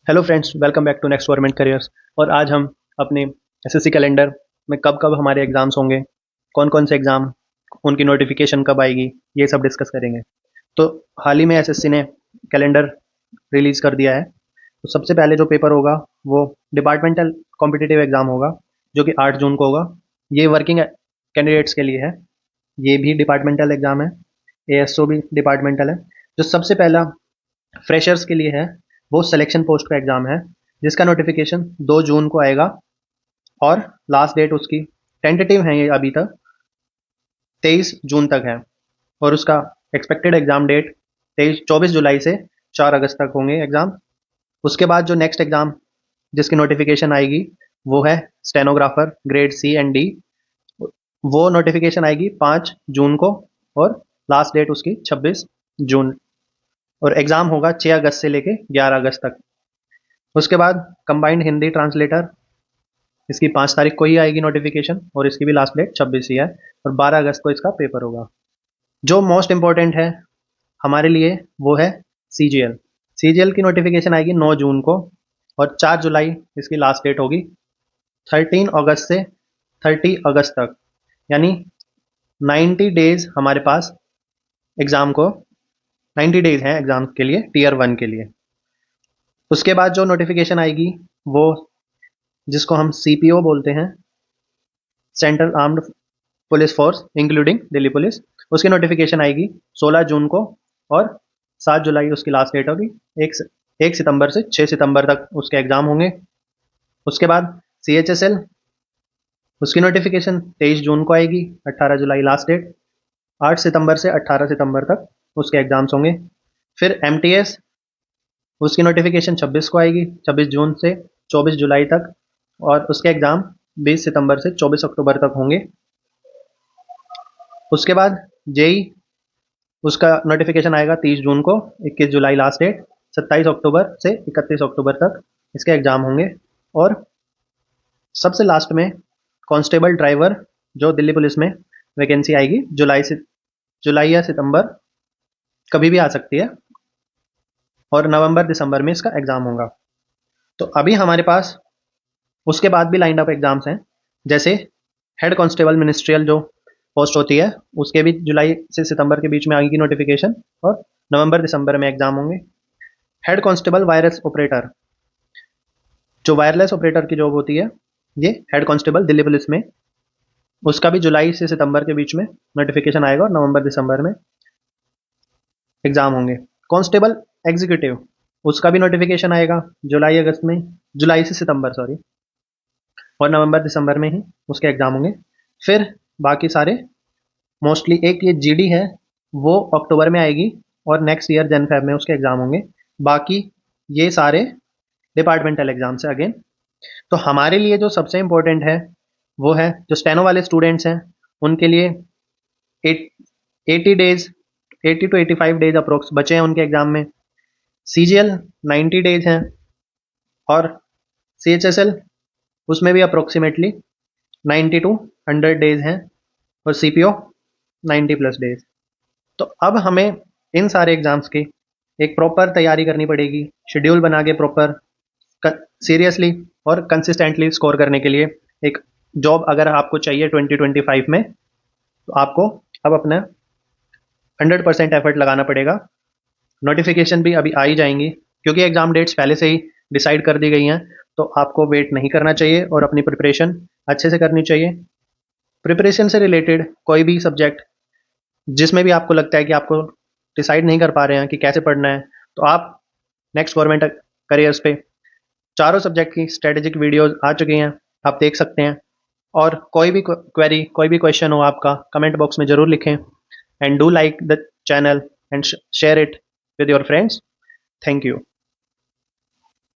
Hello friends, welcome back to next government careers. और आज हम अपने एसएससी कैलेंडर में कब कब हमारे एग्ज़ाम्स होंगे, कौन कौन से एग्ज़ाम, उनकी नोटिफिकेशन कब आएगी, ये सब डिस्कस करेंगे। तो हाल ही में एसएससी ने कैलेंडर रिलीज़ कर दिया है। तो सबसे पहले जो पेपर होगा वो डिपार्टमेंटल कॉम्पिटिटिव एग्ज़ाम होगा, जो कि 8 जून को होगा। ये वर्किंग कैंडिडेट्स के लिए है। ये भी डिपार्टमेंटल एग्ज़ाम है। एएसओ भी डिपार्टमेंटल है। जो सबसे पहला फ्रेशर्स के लिए है वो सिलेक्शन पोस्ट का एग्ज़ाम है, जिसका नोटिफिकेशन 2 जून को आएगा और लास्ट डेट उसकी टेंटेटिव है ये अभी तक 23 जून तक है। और उसका एक्सपेक्टेड एग्ज़ाम डेट 24 जुलाई से 4 अगस्त तक होंगे एग्ज़ाम। उसके बाद जो नेक्स्ट एग्ज़ाम जिसकी नोटिफिकेशन आएगी वो है stenographer grade C and D. वो नोटिफिकेशन आएगी 5 जून को और लास्ट डेट उसकी 26 जून। और एग्ज़ाम होगा 6 अगस्त से लेके 11 अगस्त तक। उसके बाद कंबाइंड हिंदी ट्रांसलेटर, इसकी 5 तारीख को ही आएगी नोटिफिकेशन और इसकी भी लास्ट डेट 26 ही है और 12 अगस्त को इसका पेपर होगा। जो मोस्ट इम्पॉर्टेंट है हमारे लिए वो है सीजीएल। सीजीएल की नोटिफिकेशन आएगी 9 जून को और 4 जुलाई इसकी लास्ट डेट होगी। 13 अगस्त से 30 अगस्त तक, यानी 90 डेज हमारे पास एग्ज़ाम को 90 डेज हैं एग्ज़ाम के लिए, टीयर 1 के लिए। उसके बाद जो नोटिफिकेशन आएगी वो जिसको हम सीपीओ बोलते हैं, central armed police force including Delhi police, उसकी नोटिफिकेशन आएगी 16 जून को और 7 जुलाई उसकी लास्ट डेट होगी। 1 सितंबर से 6 सितंबर तक उसके एग्ज़ाम होंगे। उसके बाद सीएचएसएल, उसकी नोटिफिकेशन 23 जून को आएगी, 18 जुलाई लास्ट डेट। 8 सितंबर से 18 सितंबर तक उसके एग्ज़ाम्स होंगे। फिर एमटीएस, उसकी नोटिफिकेशन 26 को आएगी, 26 जून से 24 जुलाई तक और उसके एग्ज़ाम 20 सितंबर से 24 अक्टूबर तक होंगे। उसके बाद जेई, उसका नोटिफिकेशन आएगा 30 जून को, 21 जुलाई लास्ट डेट। 27 अक्टूबर से 31 अक्टूबर तक इसके एग्ज़ाम होंगे। और सबसे लास्ट में कांस्टेबल ड्राइवर जो दिल्ली पुलिस में वैकेंसी आएगी जुलाई या सितंबर, कभी भी आ सकती है और नवंबर दिसंबर में इसका एग्ज़ाम होगा। तो अभी हमारे पास उसके बाद भी लाइंड अप एग्ज़ाम्स हैं, जैसे हेड कांस्टेबल मिनिस्ट्रियल जो पोस्ट होती है उसके भी जुलाई से सितंबर के बीच में आएगी नोटिफिकेशन और नवंबर दिसंबर में एग्ज़ाम होंगे। हेड कांस्टेबल वायरलेस ऑपरेटर, जो वायरलेस ऑपरेटर की जॉब होती है ये हेड कांस्टेबल दिल्ली पुलिस में, उसका भी जुलाई से सितंबर के बीच में नोटिफिकेशन आएगा और नवंबर दिसंबर में एग्ज़ाम होंगे। कांस्टेबल एग्जीक्यूटिव, उसका भी नोटिफिकेशन आएगा जुलाई से सितंबर सॉरी, और नवंबर दिसंबर में ही उसके एग्ज़ाम होंगे। फिर बाकी सारे मोस्टली, एक ये जीडी है वो अक्टूबर में आएगी और नेक्स्ट ईयर जन फेब में उसके एग्ज़ाम होंगे। बाकी ये सारे डिपार्टमेंटल एग्ज़ाम्स हैं अगेन। तो हमारे लिए जो सबसे इम्पोर्टेंट है वो है जो स्टेनो वाले स्टूडेंट्स हैं उनके लिए 80 डेज, 80 to 85 डेज अप्रोक्स बचे हैं उनके एग्ज़ाम में। सीजीएल 90 डेज हैं और सीएचएसएल उसमें भी अप्रोक्सीमेटली 90 to 100 डेज हैं और सीपीओ 90 प्लस डेज। तो अब हमें इन सारे एग्ज़ाम्स की एक प्रॉपर तैयारी करनी पड़ेगी, शेड्यूल बना के प्रॉपर सीरियसली और कंसिस्टेंटली स्कोर करने के लिए। एक जॉब अगर आपको चाहिए 2025 में, तो आपको अब अपना 100% एफर्ट लगाना पड़ेगा। नोटिफिकेशन भी अभी आ ही जाएंगी क्योंकि एग्ज़ाम डेट्स पहले से ही डिसाइड कर दी गई हैं, तो आपको वेट नहीं करना चाहिए और अपनी प्रिपरेशन अच्छे से करनी चाहिए। प्रिपरेशन से रिलेटेड कोई भी सब्जेक्ट जिसमें भी आपको लगता है कि आपको डिसाइड नहीं कर पा रहे हैं कि कैसे पढ़ना है, तो आप नेक्स्ट गवर्नमेंट करियर्स पे चारों सब्जेक्ट की स्ट्रेटेजिक वीडियोस आ चुकी हैं, आप देख सकते हैं। और कोई भी क्वेरी, कोई भी क्वेश्चन हो आपका, कमेंट बॉक्स में ज़रूर लिखें। And do like the channel and share it with your friends. Thank you.